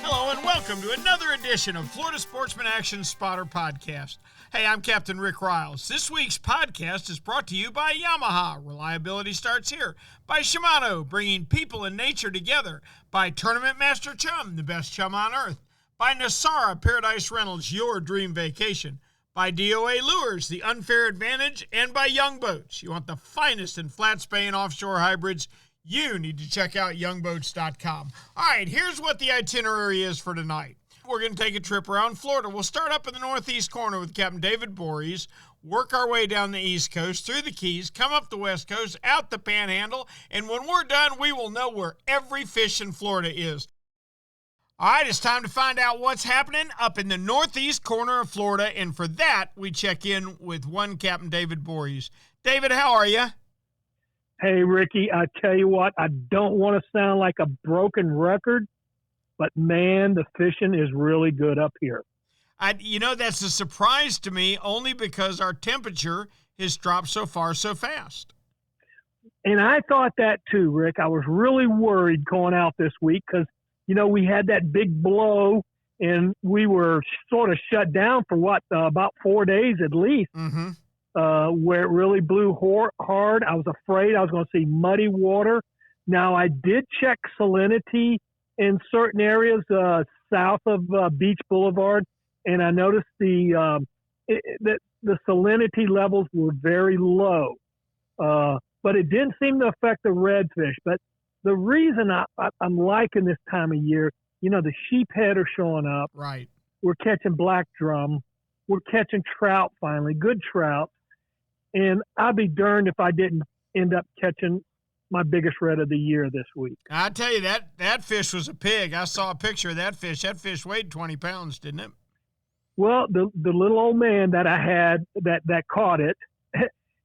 Hello and welcome to another edition of Florida Sportsman Action Spotter Podcast. Hey, I'm Captain Rick Riles. This week's podcast is brought to you by Yamaha. Reliability starts here. By Shimano, bringing people and nature together. By Tournament Master Chum, the best chum on earth. By Nosara, Paradise Rentals, your dream vacation. By D.O.A. Lures, the unfair advantage. And by Young Boats. You want the finest in flat spay and offshore hybrids? You need to check out youngboats.com. All right, here's what the itinerary is for tonight. We're going to take a trip around Florida. We'll start up in the northeast corner with Captain David Voorhees, work our way down the east coast, through the Keys, come up the west coast, out the Panhandle, and when we're done, we will know where every fish in Florida is. All right, it's time to find out what's happening up in the northeast corner of Florida, and for that, we check in with one Captain David Voorhees. David, how are you? Hey, Ricky, I tell you what, I don't want to sound like a broken record, but man, the fishing is really good up here. That's a surprise to me only because our temperature has dropped so far so fast. And I thought that too, Rick. I was really worried going out this week because, we had that big blow and we were sort of shut down for about 4 days at least, where it really blew hard. I was afraid I was going to see muddy water. Now, I did check salinity in certain areas south of Beach Boulevard, and I noticed the salinity levels were very low, but it didn't seem to affect the redfish. But the reason I'm liking this time of year, the sheephead are showing up. Right. We're catching black drum. We're catching trout finally, good trout. And I'd be darned if I didn't end up catching my biggest red of the year this week. I tell you, that fish was a pig. I saw a picture of that fish. That fish weighed 20 pounds, didn't it? Well, the little old man that I had that caught it,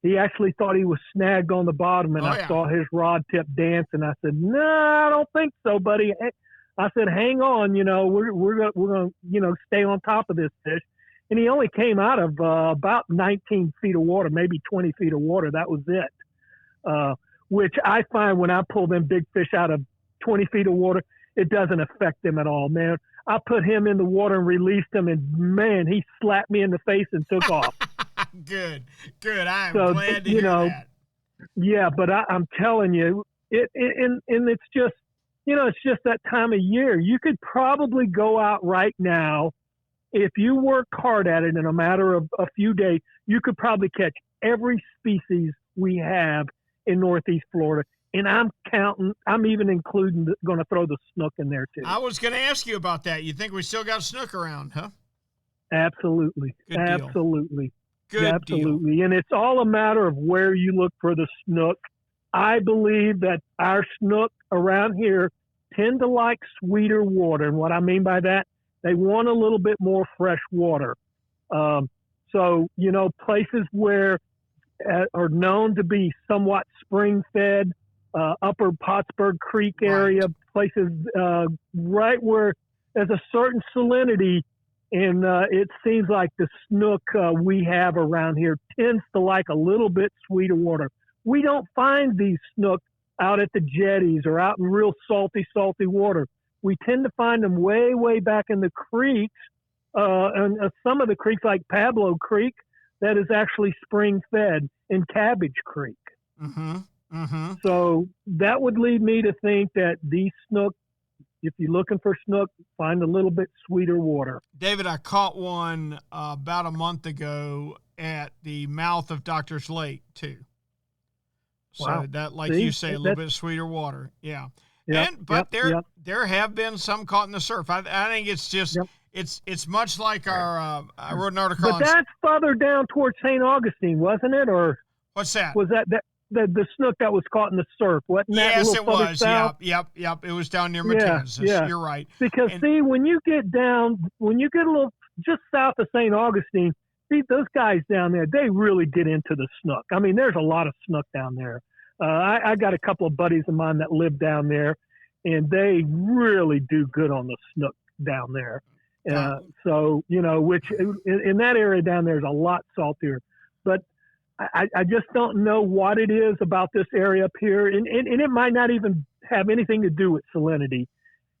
he actually thought he was snagged on the bottom, and I saw his rod tip dancing. I said, "No, I don't think so, buddy." I said, "Hang on, we're going to stay on top of this fish." And he only came out of about 19 feet of water, maybe 20 feet of water. That was it. Which I find when I pull them big fish out of 20 feet of water, it doesn't affect them at all, man. I put him in the water and released him, and, man, he slapped me in the face and took off. Good. I'm glad to hear that. Yeah, but I'm telling you, and it's just, it's just that time of year. You could probably go out right now. If you work hard at it in a matter of a few days, you could probably catch every species we have in Northeast Florida. And I'm even including, going to throw the snook in there too. I was going to ask you about that. You think we still got snook around, huh? Absolutely. Good absolutely. Good absolutely. Deal. And it's all a matter of where you look for the snook. I believe that our snook around here tend to like sweeter water. And what I mean by that, they want a little bit more fresh water. So, places where are known to be somewhat spring-fed, upper Pottsburg Creek area, places right where there's a certain salinity, and it seems like the snook we have around here tends to like a little bit sweeter water. We don't find these snook out at the jetties or out in real salty water. We tend to find them way, way back in the creeks, and some of the creeks like Pablo Creek that is actually spring-fed, and Cabbage Creek. So that would lead me to think that these snook, if you're looking for snook, find a little bit sweeter water. David, I caught one about a month ago at the mouth of Doctor's Lake, too. So that, like you say, a little bit sweeter water. Yeah. But there have been some caught in the surf. I think it's just it's much like our I wrote an article. But that's further down towards St. Augustine, wasn't it? Or what's that? Was that the snook that was caught in the surf? Wasn't that? Yes, it was. South? Yep. It was down near Matanzas. Yeah. You're right. Because see, when you get a little just south of St. Augustine, see those guys down there, they really get into the snook. I mean, there's a lot of snook down there. I got a couple of buddies of mine that live down there, and they really do good on the snook down there. So, which in that area down there is a lot saltier. But I just don't know what it is about this area up here, and it might not even have anything to do with salinity.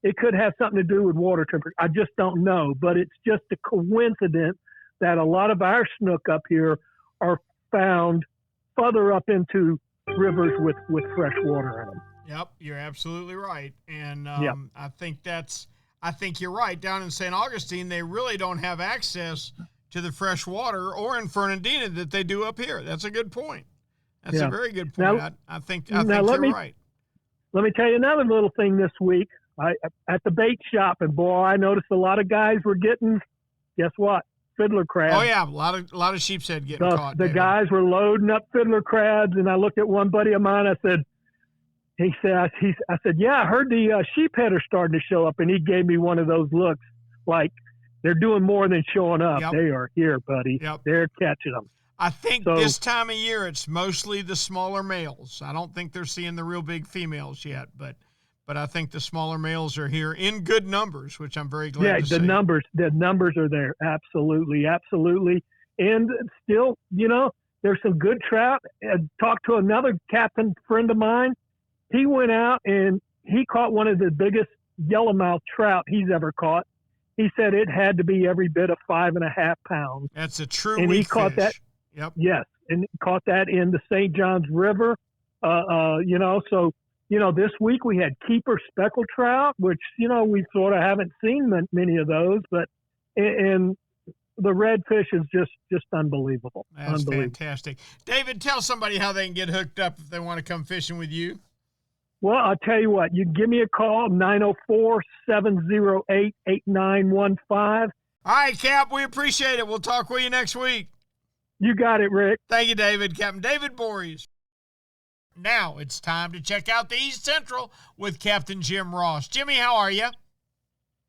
It could have something to do with water temperature. I just don't know, but it's just a coincidence that a lot of our snook up here are found further up into rivers with fresh water in them. Yep, you're absolutely right, and Yep. I think you're right. Down in St. Augustine, they really don't have access to the fresh water, or in Fernandina that they do up here. That's a good point. That's a very good point. Now, I think you're right. Let me tell you another little thing this week. At the bait shop, and boy, I noticed a lot of guys were getting, guess what? Fiddler crabs. Oh yeah, a lot of sheepshead getting caught. The guys were loading up fiddler crabs, and I looked at one buddy of mine. I said, yeah, I heard the sheephead are starting to show up, and he gave me one of those looks like they're doing more than showing up. Yep. They are here, buddy. Yep. They're catching them. I think this time of year it's mostly the smaller males. I don't think they're seeing the real big females yet, but I think the smaller males are here in good numbers, which I'm very glad to see. The numbers are there. Absolutely. And still, there's some good trout. I talked to another captain friend of mine. He went out and he caught one of the biggest yellowmouth trout he's ever caught. He said it had to be every bit of 5.5 pounds. That's a true and weak he caught fish. That. Yep. Yes, and caught that in the St. Johns River. So this week we had keeper speckled trout, which we sort of haven't seen many of those, but and the redfish is just unbelievable. That's fantastic. David, tell somebody how they can get hooked up if they want to come fishing with you. Well, I'll tell you what. You give me a call, 904-708-8915. All right, Cap, we appreciate it. We'll talk with you next week. You got it, Rick. Thank you, David. Captain David Voorhees. Now it's time to check out the East Central with Captain Jim Ross. Jimmy, how are you?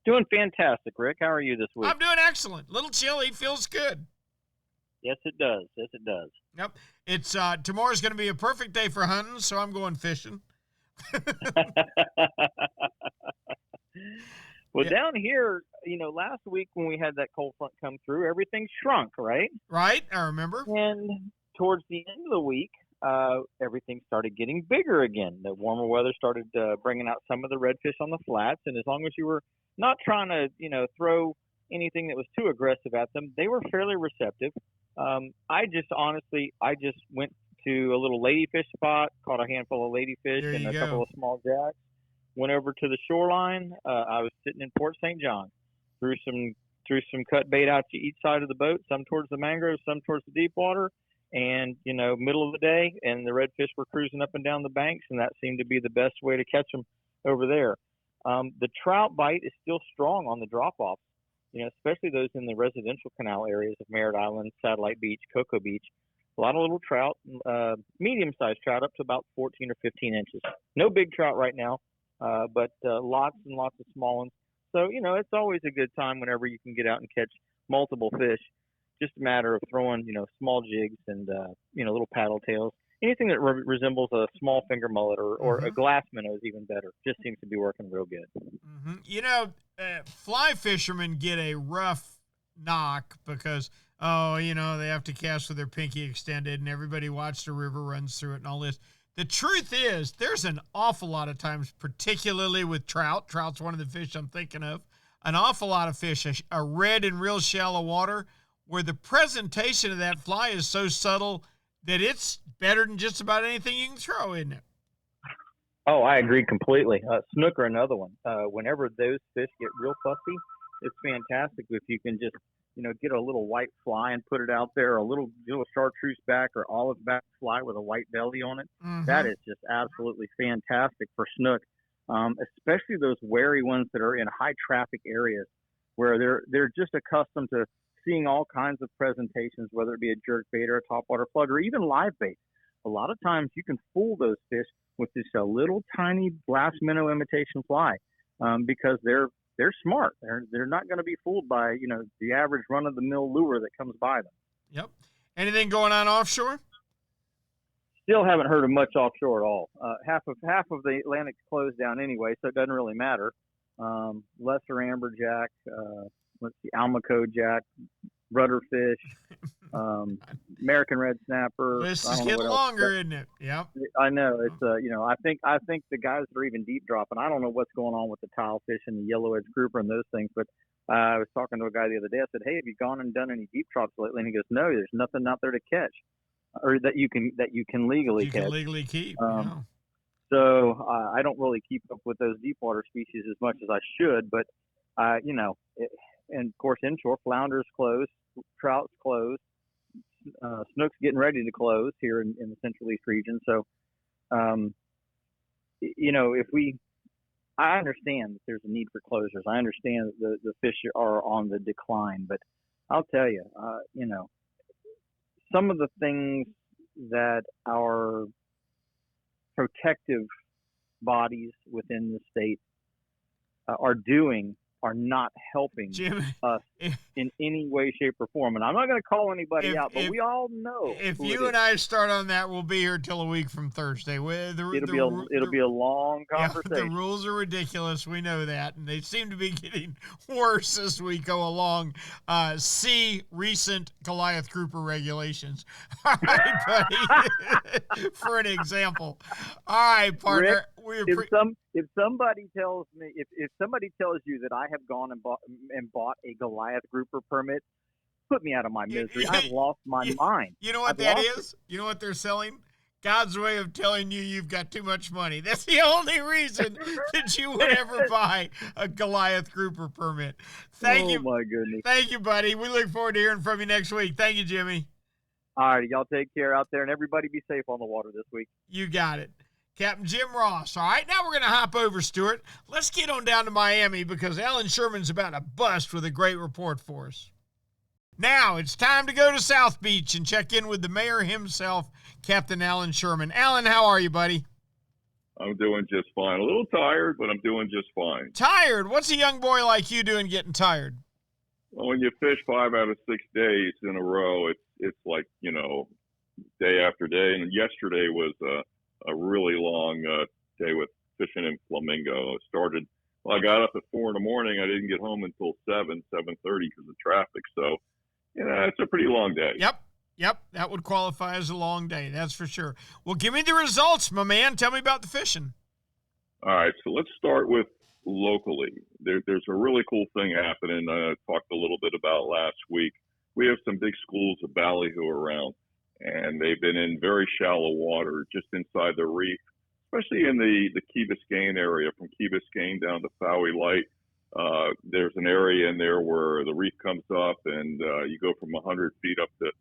Doing fantastic, Rick. How are you this week? I'm doing excellent. Little chilly, feels good. Yes, it does. Yep. It's tomorrow's going to be a perfect day for hunting, so I'm going fishing. Well, down here, last week when we had that cold front come through, everything shrunk, right? Right, I remember. And towards the end of the week, everything started getting bigger again. The warmer weather started bringing out some of the redfish on the flats, and as long as you were not trying to, throw anything that was too aggressive at them, they were fairly receptive. I just went to a little ladyfish spot, caught a handful of ladyfish and a couple of small jacks. Went over to the shoreline. I was sitting in Port St. John. Threw some cut bait out to each side of the boat, some towards the mangroves, some towards the deep water. And, middle of the day, and the redfish were cruising up and down the banks, and that seemed to be the best way to catch them over there. The trout bite is still strong on the drop-offs, especially those in the residential canal areas of Merritt Island, Satellite Beach, Cocoa Beach. A lot of little trout, medium-sized trout up to about 14 or 15 inches. No big trout right now, but lots and lots of small ones. So, it's always a good time whenever you can get out and catch multiple fish. Just a matter of throwing, small jigs and, little paddle tails. Anything that resembles a small finger mullet or a glass minnow is even better. Just seems to be working real good. Mm-hmm. Fly fishermen get a rough knock because, they have to cast with their pinky extended and everybody watched the river runs through it and all this. The truth is there's an awful lot of times, particularly with trout. Trout's one of the fish I'm thinking of. An awful lot of fish are red in real shallow water where the presentation of that fly is so subtle that it's better than just about anything you can throw, isn't it? Oh, I agree completely. Snook are another one. Whenever those fish get real fussy, it's fantastic if you can just, get a little white fly and put it out there, or a little chartreuse back or olive back fly with a white belly on it. Mm-hmm. That is just absolutely fantastic for snook, especially those wary ones that are in high traffic areas where they're just accustomed to seeing all kinds of presentations, whether it be a jerk bait or a topwater plug or even live bait. A lot of times you can fool those fish with just a little tiny glass minnow imitation fly because they're smart. They're not going to be fooled by the average run of the mill lure that comes by them. Yep. Anything going on offshore? Still haven't heard of much offshore at all. Half of the Atlantic's closed down anyway, so it doesn't really matter. Lesser amberjack, almaco jack, rudderfish, American red snapper. List I is don't know getting what else. longer, isn't it? Yep. I know it's I think the guys that are even deep dropping. I don't know what's going on with the tile fish and the yellow edge grouper and those things, but I was talking to a guy the other day. I said, "Hey, have you gone and done any deep drops lately?" And he goes, "No, there's nothing out there to catch, or that you can legally catch." Can legally keep. So I don't really keep up with those deep water species as much as I should, but and of course inshore flounder's closed, trout's closed, snook's getting ready to close here in the Central East region. So, I understand that there's a need for closures. I understand that the fish are on the decline, but I'll tell you, some of the things that our protective bodies within the state are doing are not helping Jim, us in any way, shape, or form. And I'm not going to call anybody out, but we all know. If you and I start on that, we'll be here till a week from Thursday. It'll be a long conversation. The rules are ridiculous. We know that, and they seem to be getting worse as we go along. See recent Goliath grouper regulations. All right, buddy. For an example. All right, partner. Rick, if somebody tells you that I have gone and bought a Goliath grouper permit, put me out of my misery. I've lost my mind. You know what that is? You know what they're selling? God's way of telling you you've got too much money. That's the only reason that you would ever buy a Goliath grouper permit. Thank you. Oh, my goodness. Thank you, buddy. We look forward to hearing from you next week. Thank you, Jimmy. All right. Y'all take care out there, and everybody be safe on the water this week. You got it. Captain Jim Ross. All right, now we're going to hop over, Stuart. Let's get on down to Miami because Alan Sherman's about to bust with a great report for us. Now it's time to go to South Beach and check in with the mayor himself, Captain Alan Sherman. Alan, how are you, buddy? I'm doing just fine. A little tired, but I'm doing just fine. Tired? What's a young boy like you doing getting tired? Well, when you fish 5 out of 6 days in a row, it's like, day after day. And yesterday was a really long day with fishing in Flamingo. I got up at 4 a.m. I didn't get home until 7:30 because of traffic. So, it's a pretty long day. Yep. That would qualify as a long day. That's for sure. Well, give me the results, my man. Tell me about the fishing. All right. So let's start with locally. There's a really cool thing happening. I talked a little bit about last week. We have some big schools of ballyhoo around, and they've been in very shallow water just inside the reef, especially in the Key Biscayne area, from Key Biscayne down to Fowey Light. There's an area in there where the reef comes up and you go from 100 feet up to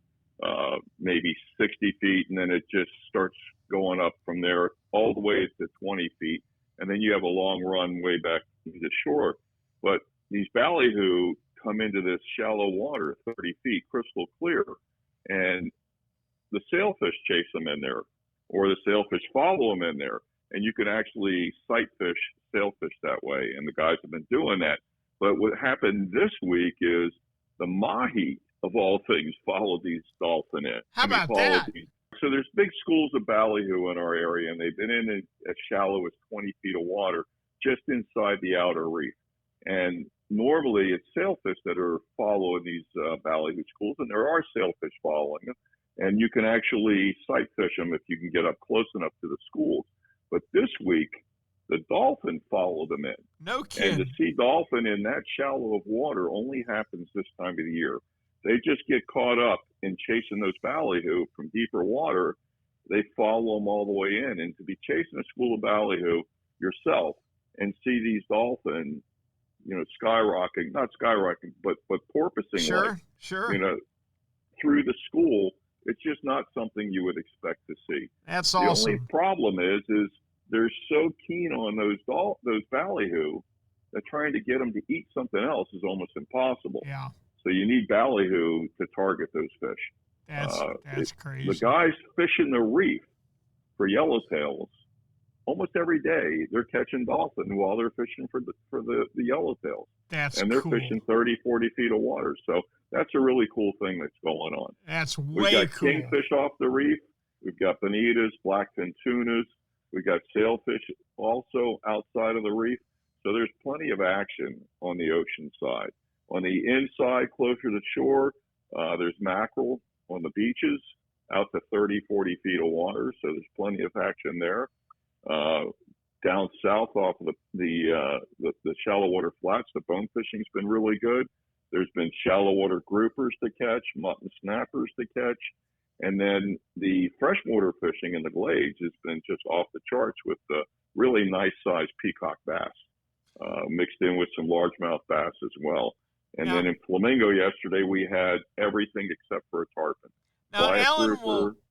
maybe 60 feet, and then it just starts going up from there all the way to 20 feet. And then you have a long run way back to the shore. But these ballyhoo come into this shallow water, 30 feet, crystal clear, and the sailfish chase them in there, or the sailfish follow them in there. And you can actually sight fish sailfish that way, and the guys have been doing that. But what happened this week is the mahi, of all things, followed these dolphin in. How about that? So there's big schools of ballyhoo in our area, and they've been in as shallow as 20 feet of water just inside the outer reef. And normally it's sailfish that are following these ballyhoo schools, and there are sailfish following them. And you can actually sight fish them if you can get up close enough to the schools. But this week, the dolphin followed them in. No kidding. And to see dolphin in that shallow of water only happens this time of the year. They just get caught up in chasing those ballyhoo from deeper water. They follow them all the way in. And to be chasing a school of ballyhoo yourself and see these dolphin, skyrocketing, not skyrocketing, but porpoising, sure, through the school, it's just not something you would expect to see. That's the awesome. The only problem is they're so keen on those ballyhoo that trying to get them to eat something else is almost impossible. Yeah. So you need ballyhoo to target those fish. That's crazy. The guys fishing the reef for yellowtails, almost every day they're catching dolphin while they're fishing for the yellowtails. And they're cool. fishing 30, 40 feet of water. So that's a really cool thing that's going on. That's way We've got cool. kingfish off the reef. We've got bonitas, blackfin tunas. We've got sailfish also outside of the reef. So there's plenty of action on the ocean side. On the inside, closer to shore, there's mackerel. on the beaches out to 30, 40 feet of water. So there's plenty of action there. Down south off of the shallow water flats, the bone fishing's been really good. There's been shallow water groupers to catch, mutton snappers to catch. And then the freshwater fishing in the glades has been just off the charts with the really nice sized peacock bass, mixed in with some largemouth bass as well. And then in Flamingo yesterday, we had everything except for a tarpon. Now, Alan,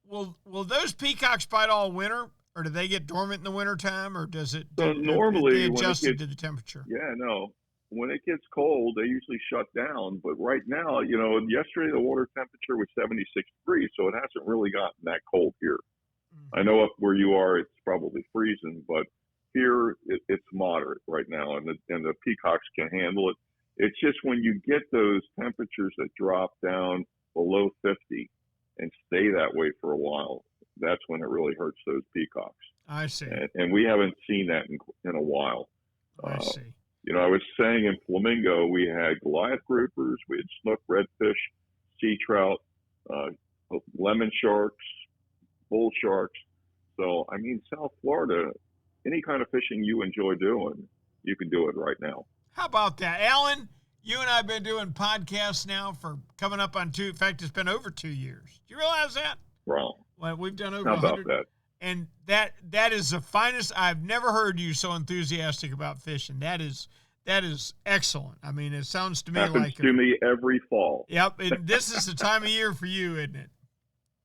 will those peacocks bite all winter, or do they get dormant in the wintertime, or does it normally adjust to the temperature? Yeah, no. When it gets cold, they usually shut down. But right now, yesterday the water temperature was 76 degrees, so it hasn't really gotten that cold here. I know up where you are, it's probably freezing, but here it's moderate right now, and the peacocks can handle it. It's just when you get those temperatures that drop down below 50 and stay that way for a while, that's when it really hurts those peacocks. I see. And we haven't seen that in a while. I see. I was saying in Flamingo, we had Goliath groupers, we had snook, redfish, sea trout, lemon sharks, bull sharks. So, South Florida, any kind of fishing you enjoy doing, you can do it right now. How about that? Alan, you and I have been doing podcasts now for coming up on in fact, it's been over 2 years. Do you realize that? Wrong. Well, we've done over How 100. about that? And that is the finest. I've never heard you so enthusiastic about fishing. That is excellent. It sounds to me Happens to me every fall. Yep, and this is the time of year for you, isn't it?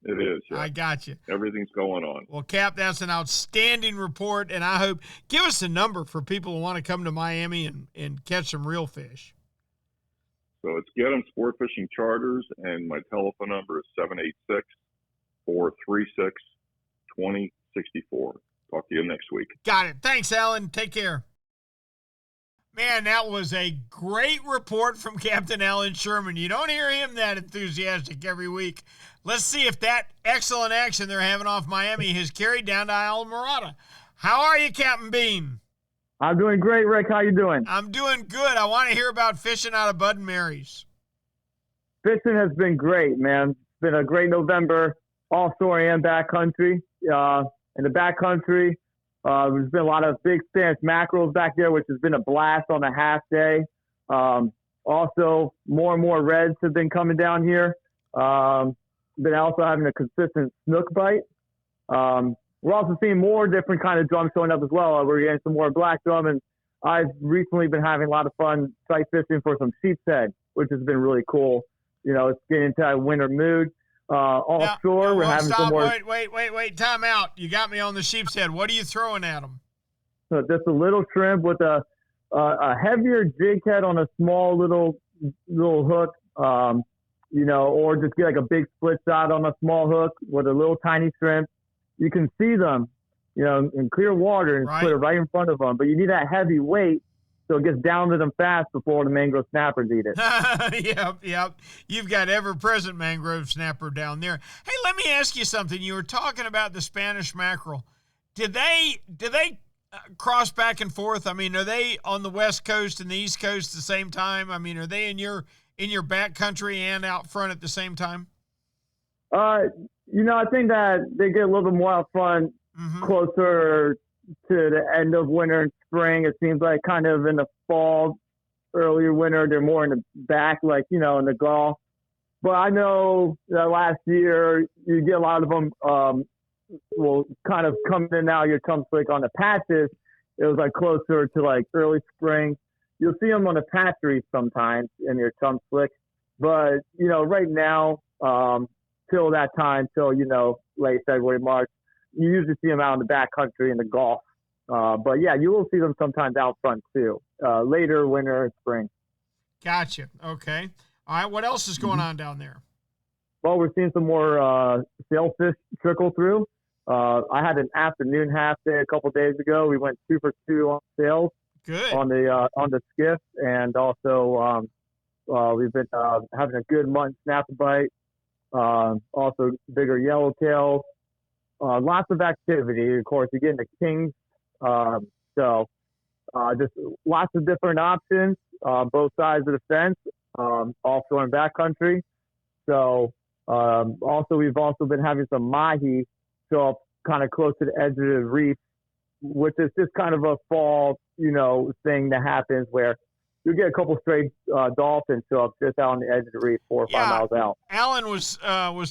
It is. Yeah. I got you. Everything's going on. Well, Cap, that's an outstanding report, and I hope give us a number for people who want to come to Miami and catch some real fish. So it's Get 'em Sport Fishing Charters, and my telephone number is 786-436-2064. Talk to you next week. Got it. Thanks, Alan. Take care. Man, that was a great report from Captain Alan Sherman. You don't hear him that enthusiastic every week. Let's see if that excellent action they're having off Miami has carried down to Islamorada. How are you, Captain Bean? I'm doing great, Rick. How you doing? I'm doing good. I want to hear about fishing out of Bud and Mary's. Fishing has been great, man. It's been a great November, offshore and backcountry. In the backcountry, there's been a lot of big Spanish mackerels back there, which has been a blast on a half day. Also, more and more reds have been coming down here. Been also having a consistent snook bite. We're also seeing more different kind of drums showing up as well. We're getting some more black drum, and I've recently been having a lot of fun sight fishing for some sheep's head, which has been really cool. It's getting into a winter mood. Offshore, we're having some more. Wait, time out. You got me on the sheep's head. What are you throwing at them? So just a little shrimp with a heavier jig head on a small little hook, or just get like a big split shot on a small hook with a little tiny shrimp. You can see them, in clear water and put it right in front of them. But you need that heavy weight so it gets down to them fast before the mangrove snappers eat it. Yep. You've got ever-present mangrove snapper down there. Hey, let me ask you something. You were talking about the Spanish mackerel. Did they cross back and forth? Are they on the West Coast and the East Coast at the same time? Are they in your back country and out front at the same time? I think that they get a little bit more out front closer to the end of winter and spring. It seems like kind of in the fall, earlier winter, they're more in the back, like, in the Gulf. But I know that last year you get a lot of them, kind of coming in now, your Chum slick on the patches. It was like closer to like early spring. You'll see them on the patcheries sometimes in your Chum slick. But, right now, till that time, till, late February, March, you usually see them out in the back country in the Gulf. But yeah, you will see them sometimes out front too, later winter and spring. Gotcha. Okay. All right. What else is going on down there? Well, we're seeing some more sailfish trickle through. I had an afternoon half day a couple days ago. We went 2 for 2 on sails. Good. On the skiff, and also we've been having a good mutton snapper bite. Also bigger yellowtail. Lots of activity. Of course, you're getting the kings. So just lots of different options, both sides of the fence, offshore and backcountry. So Also, we've also been having some mahi show up kind of close to the edge of the reef, which is just kind of a fall, thing that happens where you get a couple stray dolphins show up just out on the edge of the reef 4 or 5 miles out. Alan was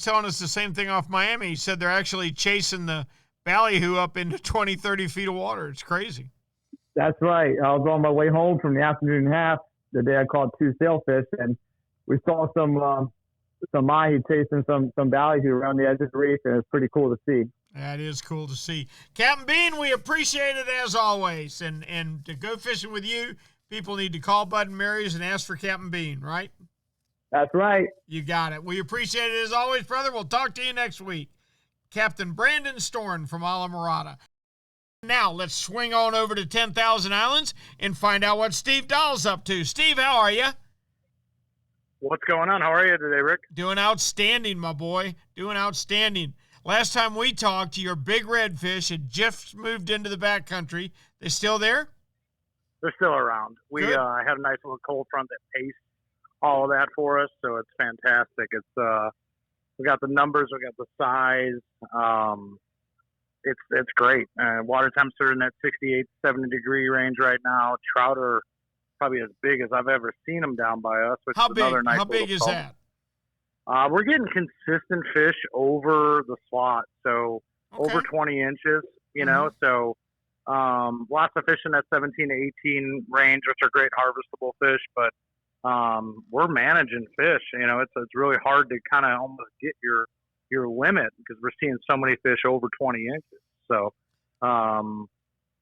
telling us the same thing off Miami. He said they're actually chasing the ballyhoo up into 20, 30 feet of water. It's crazy. That's right. I was on my way home from the afternoon half the day I caught 2 sailfish, and we saw some mahi chasing some ballyhoo around the edge of the reef, and it's pretty cool to see. That is cool to see. Captain Bean, we appreciate it as always. And to go fishing with you, people need to call Bud and Mary's and ask for Captain Bean, right? That's right. You got it. We appreciate it as always, brother. We'll talk to you next week. Captain Brandon Storn from Alamorada. Now let's swing on over to 10,000 Islands and find out what Steve Dahl's up to. Steve, how are you? What's going on? How are you today, Rick? Doing outstanding, my boy. Doing outstanding. Last time we talked, your big redfish had just moved into the backcountry. They still there? They're still around. We had a nice little cold front that paced all of that for us, so it's fantastic. It's we got the numbers, we got the size. It's great. Water temps are in that 68, 70 degree range right now. Trout are probably as big as I've ever seen them down by us. Which How is big? Another nice How big is color. that? We're getting consistent fish over the slot, so over 20 inches, so lots of fish in that 17 to 18 range, which are great harvestable fish, but we're managing fish. It's really hard to kind of almost get your limit because we're seeing so many fish over 20 inches. So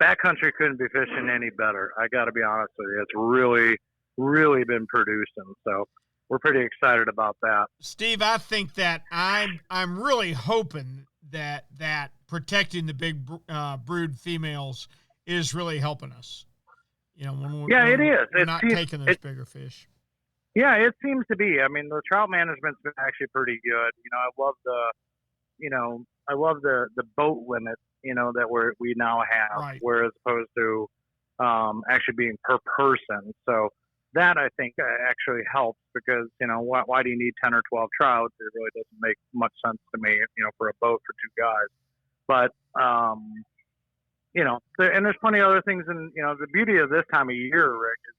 backcountry couldn't be fishing any better. I got to be honest with you. It's really, really been producing. So we're pretty excited about that. Steve, I think that I'm really hoping that protecting the big brood females is really helping us. When it is. We're not taking those bigger fish. Yeah, it seems to be. I mean, the trout management's been actually pretty good. I love the boat limit, that we now have, right, whereas opposed to actually being per person. So that I think actually helps because, why do you need 10 or 12 trout? It really doesn't make much sense to me, for a boat for 2 guys. But, and there's plenty of other things. And, the beauty of this time of year, Rick, is,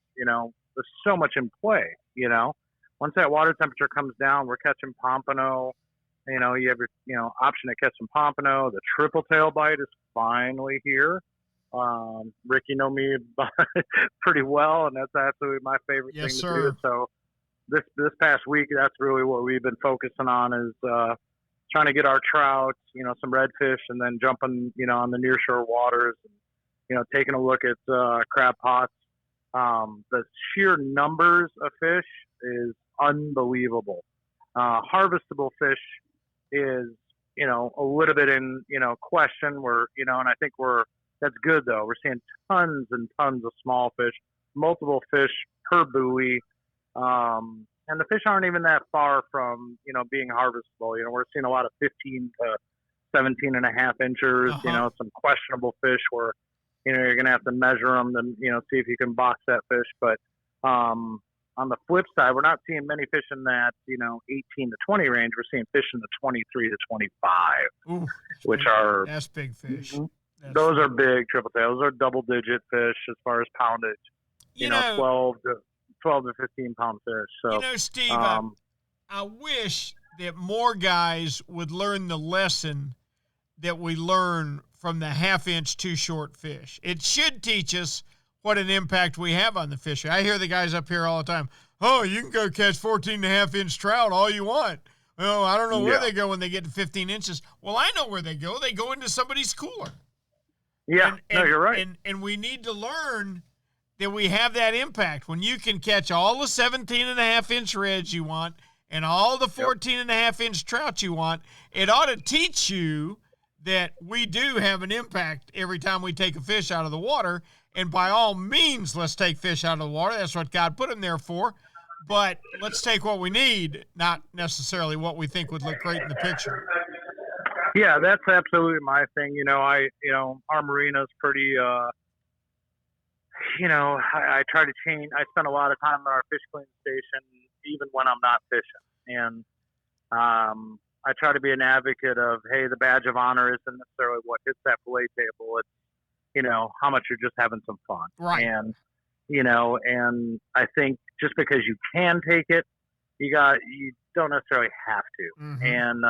there's so much in play, Once that water temperature comes down, we're catching pompano. You have your, option to catch some pompano. The triple tail bite is finally here. Rick, you know me pretty well, and that's absolutely my favorite thing to do. So this past week, that's really what we've been focusing on is trying to get our trout, some redfish, and then jumping, on the nearshore waters, and, taking a look at crab pots. The sheer numbers of fish is unbelievable. Harvestable fish is, a little bit in, question where, and I think that's good though. We're seeing tons and tons of small fish, multiple fish per buoy. And the fish aren't even that far from, being harvestable. We're seeing a lot of 15 to 17 and a half inchers, some questionable fish where, you're going to have to measure them and, see if you can box that fish. But on the flip side, we're not seeing many fish in that, 18 to 20 range. We're seeing fish in the 23 to 25, which are... That's big fish. Mm-hmm. Those are big triple tails. Those are double-digit fish as far as poundage. 12 to 15 pound fish. So, Steve, I wish that more guys would learn the lesson that we learn from the half-inch too short fish. It should teach us what an impact we have on the fishery. I hear the guys up here all the time, oh, you can go catch 14.5-inch trout all you want. Well, I don't know where they go when they get to 15 inches. Well, I know where they go. They go into somebody's cooler. Yeah, you're right. And we need to learn that we have that impact. When you can catch all the 17.5-inch reds you want and all the 14.5-inch trout you want, it ought to teach you that we do have an impact every time we take a fish out of the water. And by all means, let's take fish out of the water. That's what God put them there for. But let's take what we need, not necessarily what we think would look great in the picture. Yeah, that's absolutely my thing. Our marina's pretty, I try to change. I spend a lot of time at our fish cleaning station, even when I'm not fishing. And, I try to be an advocate of, hey, the badge of honor isn't necessarily what hits that fillet table. It's, how much you're just having some fun. Right. And, and I think just because you can take it, you don't necessarily have to. Mm-hmm. And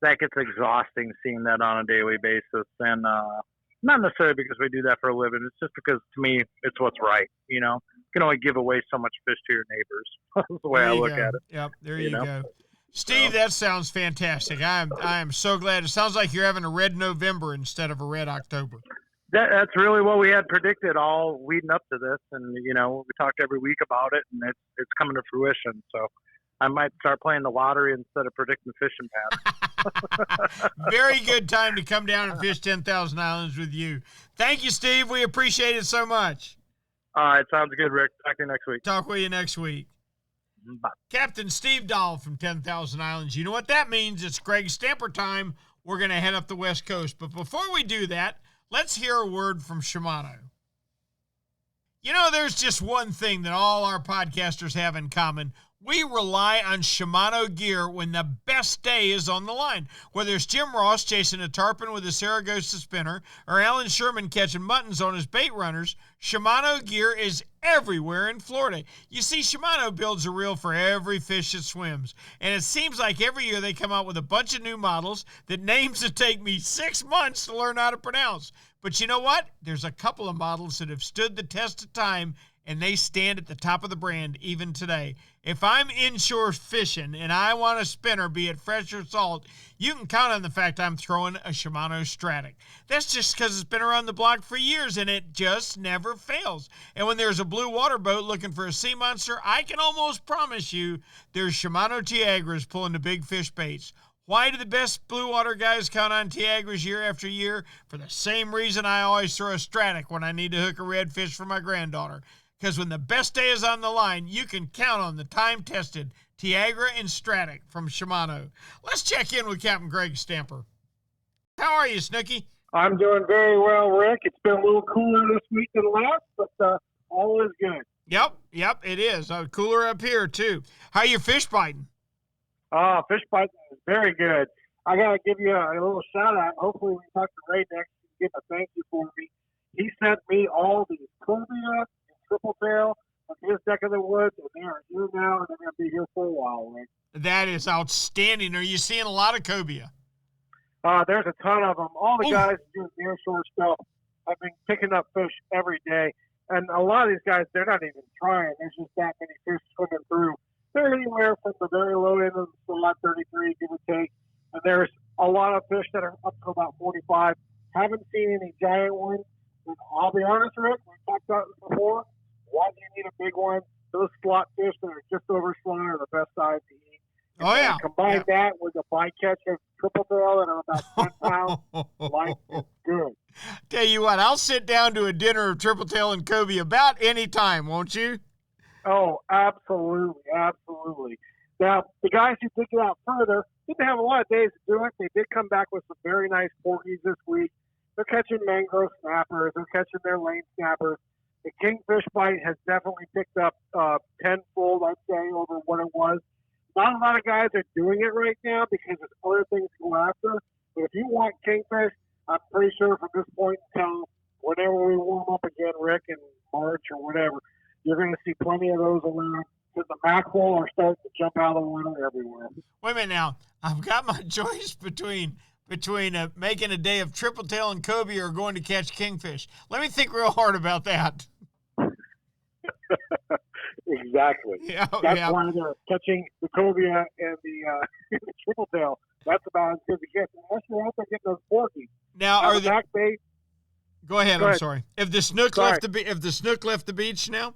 that gets exhausting seeing that on a daily basis. And not necessarily because we do that for a living. It's just because, to me, it's what's right. You can only give away so much fish to your neighbors. That's the way I look at it. Yep, there you go. Steve, that sounds fantastic. I am so glad. It sounds like you're having a red November instead of a red October. That's really what we had predicted all leading up to this, and we talked every week about it, and it's coming to fruition. So I might start playing the lottery instead of predicting fishing patterns. Very good time to come down and fish 10,000 Islands with you. Thank you, Steve. We appreciate it so much. All right, sounds good, Rick. Talk to you next week. Talk with you next week. Bye. Captain Steve Dahl from 10,000 Islands. You know what that means? It's Greg Stamper time. We're going to head up the West Coast. But before we do that, let's hear a word from Shimano. There's just one thing that all our podcasters have in common. We rely on Shimano gear when the best day is on the line. Whether it's Jim Ross chasing a tarpon with a Saragossa spinner or Alan Sherman catching muttons on his bait runners, Shimano gear is everywhere in Florida. You see, Shimano builds a reel for every fish that swims. And it seems like every year they come out with a bunch of new models that names that take me 6 months to learn how to pronounce. But you know what? There's a couple of models that have stood the test of time, and they stand at the top of the brand even today. If I'm inshore fishing and I want a spinner, be it fresh or salt, you can count on the fact I'm throwing a Shimano Stratic. That's just because it's been around the block for years and it just never fails. And when there's a blue water boat looking for a sea monster, I can almost promise you there's Shimano Tiagras pulling the big fish baits. Why do the best blue water guys count on Tiagras year after year? For the same reason I always throw a Stratic when I need to hook a redfish for my granddaughter. Because when the best day is on the line, you can count on the time-tested Tiagra and Stratic from Shimano. Let's check in with Captain Greg Stamper. How are you, Snooky? I'm doing very well, Rick. It's been a little cooler this week than last, but all is good. Yep, it is. Cooler up here, too. How are your fish biting? Fish biting is very good. I got to give you a little shout-out. Hopefully we talk to Ray next and give a thank you for me. He sent me all these cobia triple tail of his neck of the woods, and they are here now, and they're going to be here for a while, Rick. That is outstanding. Are you seeing a lot of cobia? There's a ton of them. All the guys doing nearshore stuff have been picking up fish every day, and a lot of these guys, they're not even trying. There's just that many fish swimming through. They're anywhere from the very low end of the lot 33, give or take, and there's a lot of fish that are up to about 45. Haven't seen any giant ones. And I'll be honest, Rick, we talked about this before. Why do you need a big one? Those slot fish that are just over slot are the best size to eat. And combine that with a bycatch of triple tail that are about 10 pounds, life is good. Tell you what, I'll sit down to a dinner of triple tail and cobia about any time, won't you? Oh, absolutely, absolutely. Now, the guys who dig it out further didn't have a lot of days to do it. They did come back with some very nice porgies this week. They're catching mangrove snappers. They're catching their lane snappers. The kingfish bite has definitely picked up tenfold, I'd say, over what it was. Not a lot of guys are doing it right now because there's other things to go after. But if you want kingfish, I'm pretty sure from this point until whenever we warm up again, Rick, in March or whatever, you're going to see plenty of those around. Because the mackerel are starting to jump out of the water everywhere. Wait a minute now. I've got my choice between making a day of triple tail and cobia or going to catch kingfish. Let me think real hard about that. Exactly. That's why they're catching the cobia and the triple tail. That's about as good as it gets. Unless you're out there getting those porkies. Now are the back bait? Go ahead. I'm sorry. If the snook left the beach now,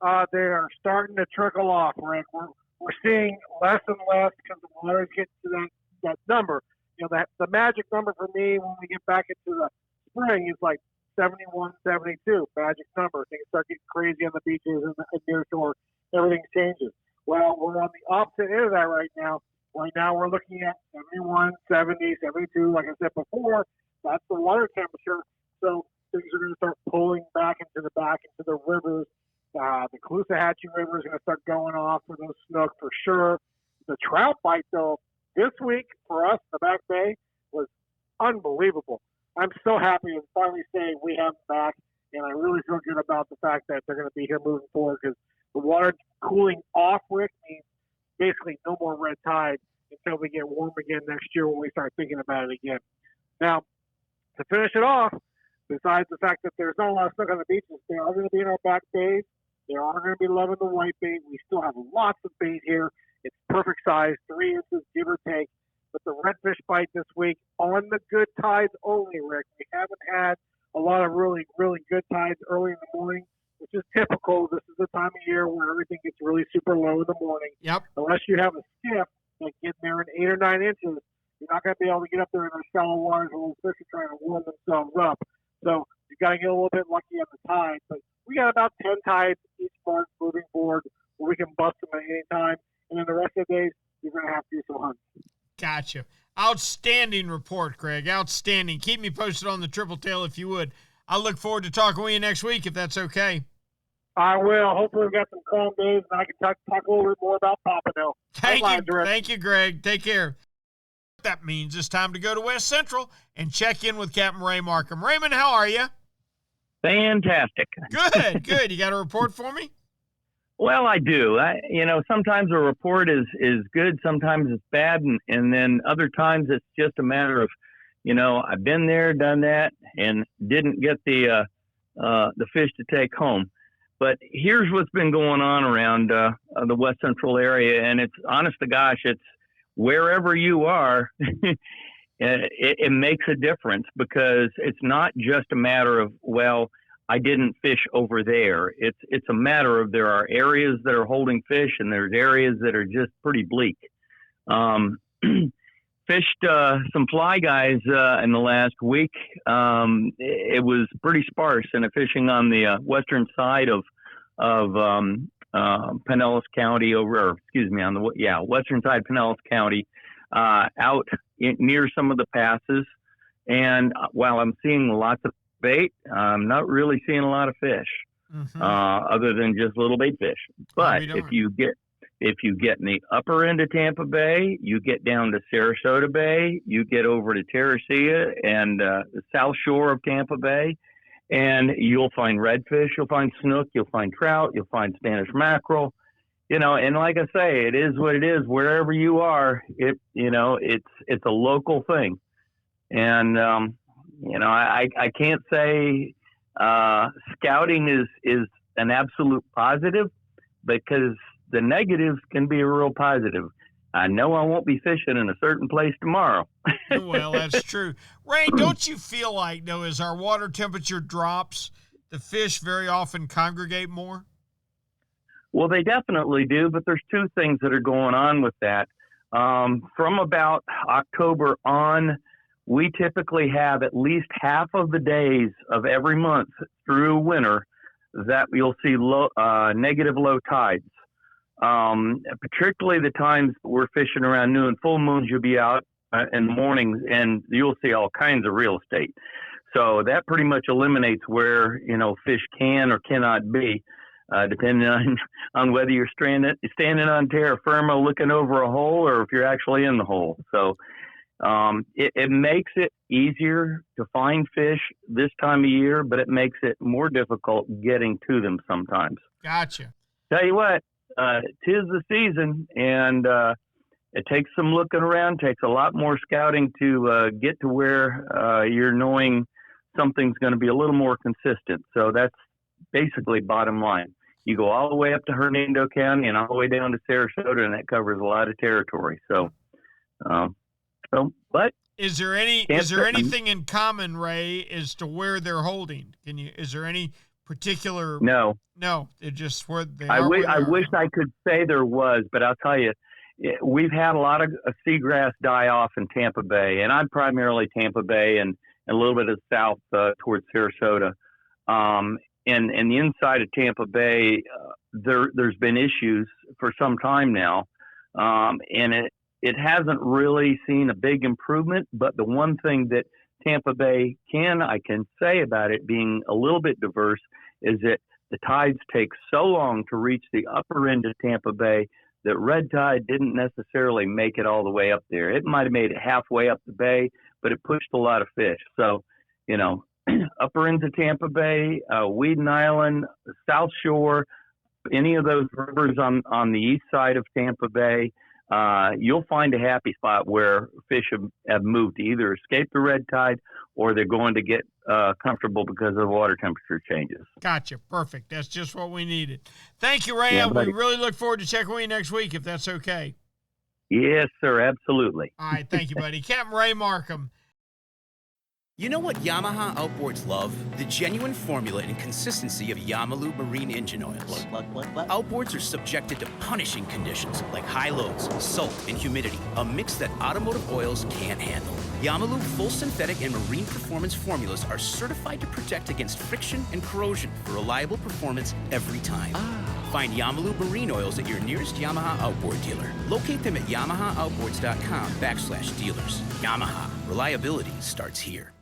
they are starting to trickle off, Rick. We're seeing less and less because the water's getting to that number. The magic number for me when we get back into the spring is like 71, 72, magic number. Things start getting crazy on the beaches and near shore. Everything changes. Well, we're on the opposite end of that right now. Right now we're looking at 71, 70, 72. Like I said before, that's the water temperature. So things are going to start pulling back into the rivers. The Caloosahatchee River is going to start going off for those snook for sure. The trout bite, though, this week for us, the Back Bay, was unbelievable. I'm so happy to finally say we have them back, and I really feel good about the fact that they're going to be here moving forward because the water cooling off, Rick, means basically no more red tide until we get warm again next year when we start thinking about it again. Now, to finish it off, besides the fact that there's not a lot of snook on the beaches, they are going to be in our Back Bays. They are going to be loving the white bait. We still have lots of bait here. It's perfect size, 3 inches, give or take. But the redfish bite this week on the good tides only, Rick. We haven't had a lot of really, really good tides early in the morning, which is typical. This is the time of year where everything gets really super low in the morning. Yep. Unless you have a skiff that gets there in 8 or 9 inches, you're not going to be able to get up there in those shallow waters where those fish are trying to warm themselves up. So you got to get a little bit lucky on the tide. But we got about 10 tides each month moving forward where we can bust them at any time. And then the rest of the days, you're going to have to do some hunting. Gotcha. Outstanding report, Craig. Outstanding. Keep me posted on the Triple Tail if you would. I look forward to talking with you next week if that's okay. I will. Hopefully we've got some calm days and I can talk a little bit more about Pompano. Thank you, Greg. Take care. That means it's time to go to West Central and check in with Captain Ray Markham. Raymond, how are you? Fantastic. Good. You got a report for me? Well, I do. Sometimes a report is good, sometimes it's bad, and then other times it's just a matter of, I've been there, done that, and didn't get the fish to take home. But here's what's been going on around the West Central area, and it's honest to gosh, it's wherever you are, it makes a difference because it's not just a matter of, well, I didn't fish over there. It's a matter of there are areas that are holding fish and there's areas that are just pretty bleak. Fished some fly guys in the last week. It was pretty sparse in the fishing on the western side of Pinellas County on the western side of Pinellas County, out near some of the passes. And while I'm seeing lots of bait, I'm not really seeing a lot of fish, other than just little bait fish. But if you get in the upper end of Tampa Bay, you get down to Sarasota Bay, you get over to Teresita and the south shore of Tampa Bay, and you'll find redfish, you'll find snook, you'll find trout, you'll find Spanish mackerel. And like I say, it is what it is. Wherever you are, it's a local thing. And I can't say scouting is an absolute positive because the negatives can be a real positive. I know I won't be fishing in a certain place tomorrow. Well, that's true. Ray, don't you feel like, though, as our water temperature drops, the fish very often congregate more? Well, they definitely do, but there's two things that are going on with that. From about October on, we typically have at least half of the days of every month through winter that you'll see negative low tides. Particularly the times we're fishing around new and full moons, you'll be out in the mornings and you'll see all kinds of real estate. So that pretty much eliminates where, fish can or cannot be, depending on whether you're standing on terra firma looking over a hole or if you're actually in the hole. So it makes it easier to find fish this time of year, but it makes it more difficult getting to them sometimes. Gotcha. Tell you what, 'tis the season, and it takes some looking around, takes a lot more scouting to get to where you're knowing something's going to be a little more consistent. So that's basically bottom line. You go all the way up to Hernando County and all the way down to Sarasota, and that covers a lot of territory. So, but is there anything in common, Ray, as to where they're holding? Is there any particular? No, it just where they I are. wish I could say there was, but I'll tell you, we've had a lot of seagrass die off in Tampa Bay, and I'm primarily Tampa Bay and a little bit of south towards Sarasota. And the inside of Tampa Bay, there's been issues for some time now, and it hasn't really seen a big improvement. But the one thing that Tampa Bay I can say about it being a little bit diverse is that the tides take so long to reach the upper end of Tampa Bay that red tide didn't necessarily make it all the way up there. It might have made it halfway up the bay, but it pushed a lot of fish. So, upper ends of Tampa Bay, Weeden Island, South Shore, any of those rivers on the east side of Tampa Bay, you'll find a happy spot where fish have moved to either escape the red tide or they're going to get comfortable because of the water temperature changes. Gotcha. Perfect. That's just what we needed. Thank you, Ray. Yeah, we really look forward to checking with you next week, if that's okay. Yes, sir. Absolutely. All right. Thank you, buddy. Captain Ray Markham. You know what Yamaha Outboards love? The genuine formula and consistency of Yamalu marine engine oils. Outboards are subjected to punishing conditions like high loads, salt, and humidity, a mix that automotive oils can't handle. Yamalu full synthetic and marine performance formulas are certified to protect against friction and corrosion for reliable performance every time. Find Yamalu marine oils at your nearest Yamaha Outboard dealer. Locate them at yamahaaoutboards.com/dealers. Yamaha, reliability starts here.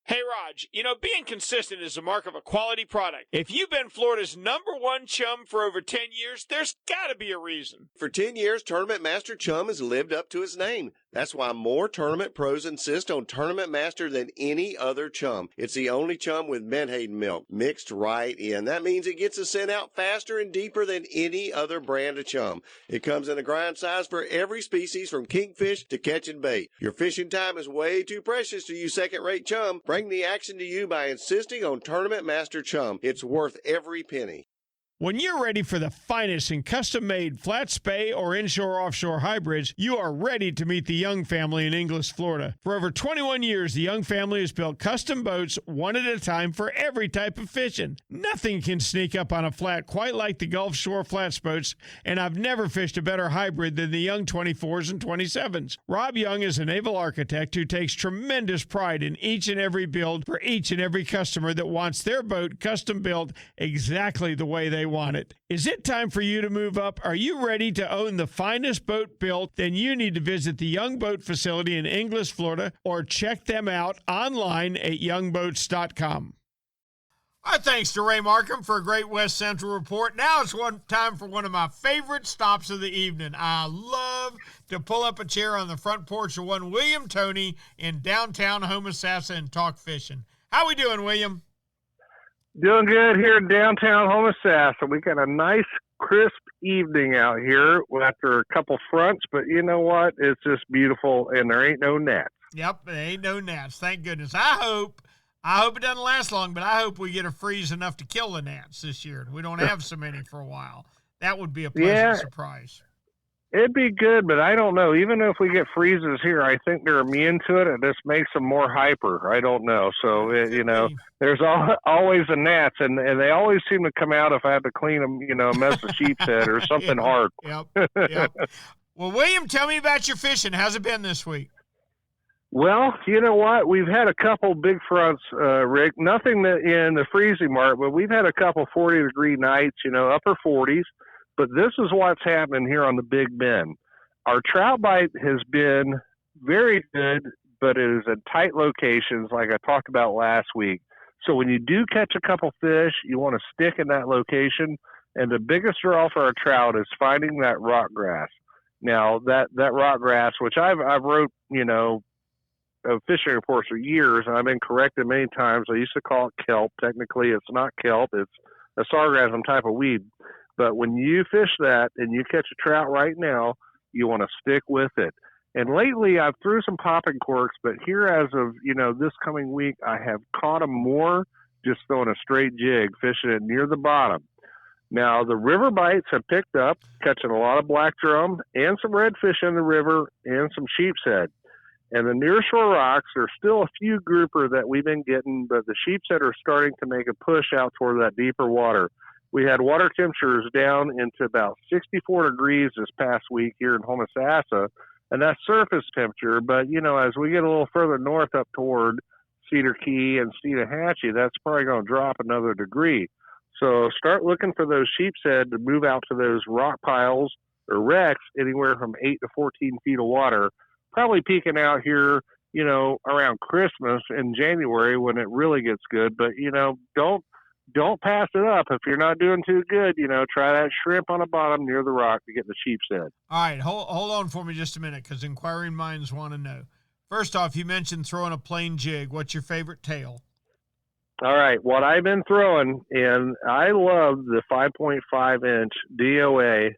Hey, Raj, being consistent is a mark of a quality product. If you've been Florida's #1 chum for over 10 years, there's got to be a reason. For 10 years, Tournament Master Chum has lived up to its name. That's why more tournament pros insist on Tournament Master than any other chum. It's the only chum with Menhaden milk mixed right in. That means it gets the scent out faster and deeper than any other brand of chum. It comes in a grind size for every species from kingfish to catching bait. Your fishing time is way too precious to you second-rate chum. Bring the action to you by insisting on Tournament Master Chum. It's worth every penny. When you're ready for the finest in custom-made flat spay or inshore-offshore hybrids, you are ready to meet the Young family in Inglis, Florida. For over 21 years, the Young family has built custom boats one at a time for every type of fishing. Nothing can sneak up on a flat quite like the Gulf Shore flats boats, and I've never fished a better hybrid than the Young 24s and 27s. Rob Young is a naval architect who takes tremendous pride in each and every build for each and every customer that wants their boat custom built exactly the way they want it. Is it time for you to move up? Are you ready to own the finest boat built? Then you need to visit the Young Boat Facility in Inglis, Florida, or check them out online at youngboats.com. Our thanks to Ray Markham for a great West Central report. Now it's time for one of my favorite stops of the evening. I love to pull up a chair on the front porch of one William Toney in downtown Homosassa and talk fishing. How we doing, William? Doing good here in downtown Homosassa. We got a nice, crisp evening out here after a couple fronts, but you know what? It's just beautiful, and there ain't no gnats. Yep, there ain't no gnats. Thank goodness. I hope it doesn't last long, but I hope we get a freeze enough to kill the gnats this year. We don't have so many for a while. That would be a pleasant surprise. It'd be good, but I don't know. Even if we get freezes here, I think they're immune to it. It just makes them more hyper. I don't know. So, there's always the gnats, and they always seem to come out if I have to clean them, mess the sheep's head or something hard. Yep. Well, William, tell me about your fishing. How's it been this week? Well, you know what? We've had a couple big fronts, Rick. Nothing in the freezing mark, but we've had a couple 40-degree nights, upper 40s. But this is what's happening here on the Big Bend. Our trout bite has been very good, but it is in tight locations like I talked about last week. So when you do catch a couple fish, you want to stick in that location. And the biggest draw for our trout is finding that rock grass. Now, that rock grass, which I've wrote, fishing reports for years, and I've been corrected many times. I used to call it kelp. Technically, it's not kelp. It's a sargassum type of weed. But when you fish that and you catch a trout right now, you want to stick with it. And lately I've threw some popping corks, but here as of, this coming week, I have caught them more just throwing a straight jig, fishing it near the bottom. Now, the river bites have picked up, catching a lot of black drum and some redfish in the river and some sheepshead. And the nearshore rocks, there's still a few grouper that we've been getting, but the sheepshead are starting to make a push out toward that deeper water. We had water temperatures down into about 64 degrees this past week here in Homosassa, and that's surface temperature. But, as we get a little further north up toward Cedar Key and Steenahatchee, that's probably going to drop another degree. So start looking for those sheepshead to move out to those rock piles or wrecks anywhere from 8 to 14 feet of water, probably peaking out here, around Christmas in January when it really gets good. But, don't pass it up. If you're not doing too good, try that shrimp on the bottom near the rock to get the sheep's head. All right, hold on for me just a minute, because inquiring minds want to know. First off, you mentioned throwing a plain jig. What's your favorite tail? All right, what I've been throwing, and I love the 5.5-inch D.O.A.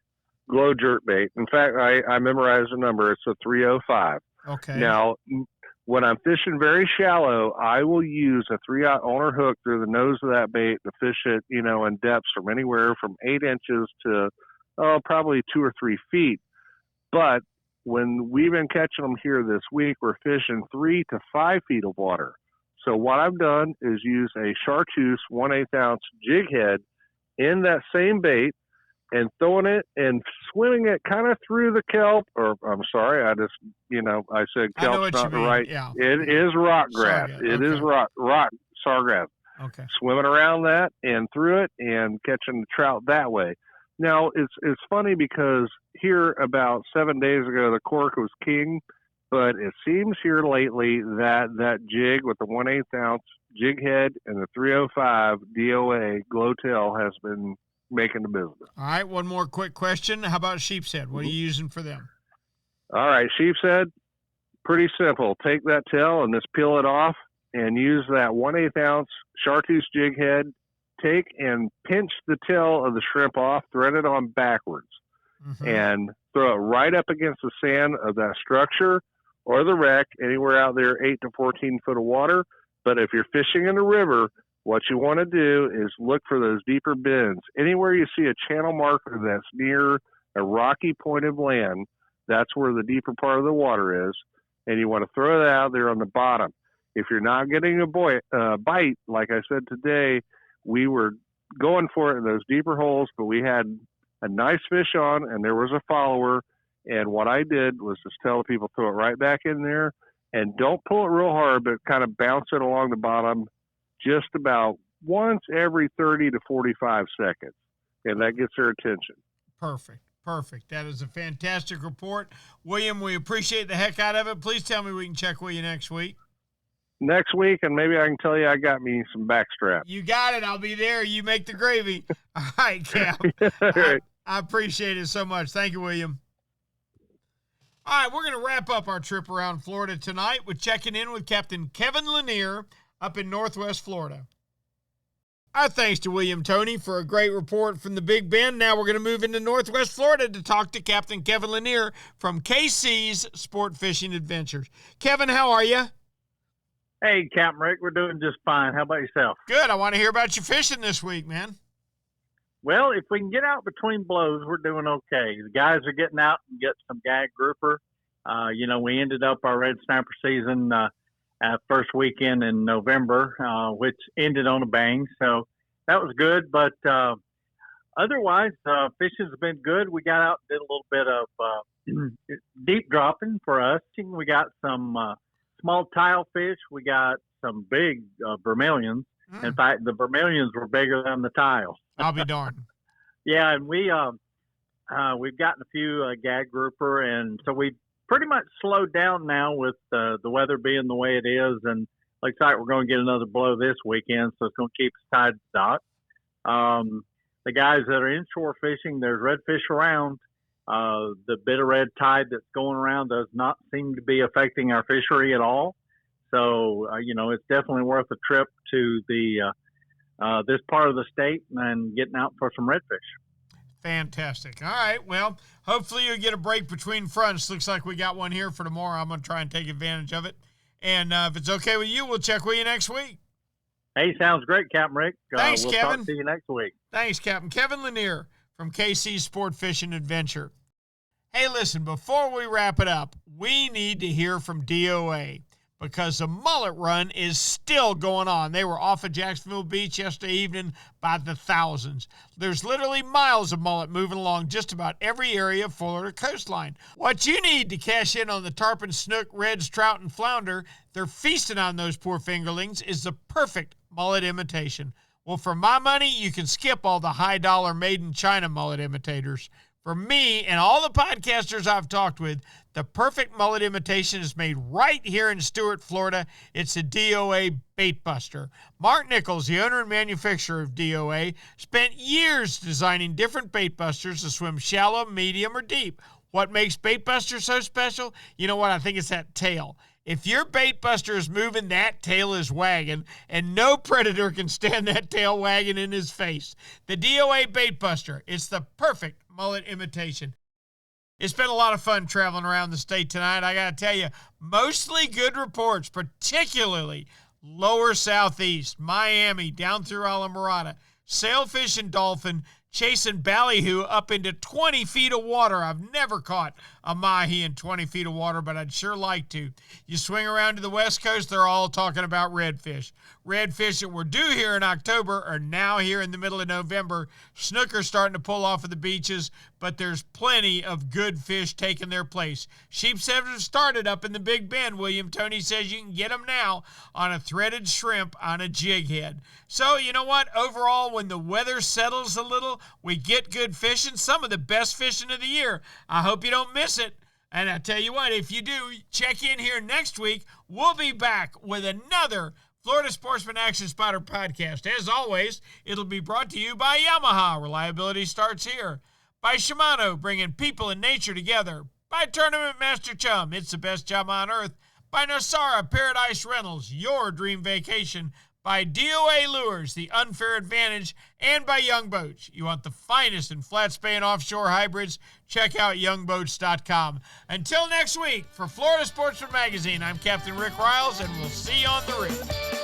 glow jerkbait. In fact, I memorized the number. It's a 305. Okay. Now, when I'm fishing very shallow, I will use a 3/0 owner hook through the nose of that bait to fish it, in depths from anywhere from 8 inches to probably 2 or 3 feet. But when we've been catching them here this week, we're fishing 3 to 5 feet of water. So what I've done is use a chartreuse 1/8 ounce jig head in that same bait and throwing it and swimming it kind of through the kelp, or I'm sorry, I just, I said kelp's not the right. Yeah. It is rock grass. It is rock sawgrass. Okay. Swimming around that and through it and catching the trout that way. Now, it's funny because here about 7 days ago, the cork was king, but it seems here lately that jig with the 1/8 ounce jig head and the 305 D.O.A. glow tail has been making the business. All right, one more quick question. How about sheep's head? What are you using for them? All right, sheep's head, pretty simple. Take that tail and just peel it off and use that 1/8 ounce chartreuse jig head. Take and pinch the tail of the shrimp off, thread it on backwards, and throw it right up against the sand of that structure or the wreck, anywhere out there 8 to 14 foot of water. But if you're fishing in a river, what you want to do is look for those deeper bends. Anywhere you see a channel marker that's near a rocky point of land, that's where the deeper part of the water is, and you want to throw that out there on the bottom. If you're not getting a bite, like I said today, we were going for it in those deeper holes, but we had a nice fish on, and there was a follower. And what I did was just tell the people, throw it right back in there, and don't pull it real hard, but kind of bounce it along the bottom just about once every 30 to 45 seconds. And that gets their attention. Perfect. That is a fantastic report. William, we appreciate the heck out of it. Please tell me we can check with you next week. Next week, and maybe I can tell you I got me some backstrap. You got it. I'll be there. You make the gravy. All right, Cap. All right. I appreciate it so much. Thank you, William. All right, we're going to wrap up our trip around Florida tonight with checking in with Captain Kevin Lanier up in Northwest Florida. Our thanks to William Toney for a great report from the Big Bend. Now we're going to move into Northwest Florida to talk to Captain Kevin Lanier from KC's Sport Fishing Adventures. Kevin, how are you? Hey, Captain Rick, we're doing just fine. How about yourself? Good. I want to hear about your fishing this week, man. Well, if we can get out between blows, we're doing okay. The guys are getting out and get some gag grouper. We ended up our red snapper season first weekend in November, which ended on a bang. So that was good. But otherwise, fishing's been good. We got out and did a little bit of deep dropping for us. We got some small tile fish. We got some big vermilions. In fact, the vermilions were bigger than the tiles. I'll be darned. Yeah, and we've gotten a few gag grouper, and so we pretty much slowed down now with the weather being the way it is, and looks like we're going to get another blow this weekend, so it's going to keep us tied to dock. The guys that are inshore fishing, there's redfish around. The bit of red tide that's going around does not seem to be affecting our fishery at all. So, it's definitely worth a trip to the this part of the state and getting out for some redfish. Fantastic. All right. Well, hopefully you'll get a break between fronts. Looks like we got one here for tomorrow. I'm going to try and take advantage of it. And if it's okay with you, we'll check with you next week. Hey, sounds great, Captain Rick. Thanks, we'll Kevin. Talk to you next week. Thanks, Captain. Kevin Lanier from KC Sport Fishing Adventure. Hey, listen, before we wrap it up, we need to hear from D.O.A. because the mullet run is still going on. They were off of Jacksonville Beach yesterday evening by the thousands. There's literally miles of mullet moving along just about every area of Florida coastline. What you need to cash in on the tarpon, snook, reds, trout, and flounder, they're feasting on those poor fingerlings, is the perfect mullet imitation. Well, for my money, you can skip all the high-dollar made-in-China mullet imitators. For me and all the podcasters I've talked with, the perfect mullet imitation is made right here in Stuart, Florida. It's a D.O.A. bait buster. Mark Nichols, the owner and manufacturer of D.O.A., spent years designing different bait busters to swim shallow, medium, or deep. What makes bait buster so special? You know what? I think it's that tail. If your bait buster is moving, that tail is wagging, and no predator can stand that tail wagging in his face. The D.O.A. bait buster, it's the perfect mullet imitation. It's been a lot of fun traveling around the state tonight. I got to tell you, mostly good reports, particularly lower southeast, Miami, down through Alamorada, sailfish and dolphin, chasing ballyhoo up into 20 feet of water. I've never caught a mahi in 20 feet of water, but I'd sure like to. You swing around to the West Coast, they're all talking about redfish. Redfish that were due here in October are now here in the middle of November. Snooker's starting to pull off of the beaches, but there's plenty of good fish taking their place. Sheepshead have started up in the Big Bend. William Tony says you can get them now on a threaded shrimp on a jig head. So, you know what? Overall, when the weather settles a little, we get good fishing, some of the best fishing of the year. I hope you don't miss it. And I tell you what, if you do, check in here next week. We'll be back with another Florida Sportsman Action Spotter podcast. As always, it'll be brought to you by Yamaha. Reliability starts here. By Shimano, bringing people and nature together. By Tournament Master Chum, it's the best chum on earth. By Nosara Paradise Rentals, your dream vacation. By D.O.A. Lures, the unfair advantage. And by Young Boats. You want the finest in flat spay and offshore hybrids? Check out youngboats.com. Until next week, for Florida Sportsman Magazine, I'm Captain Rick Riles, and we'll see you on the reef.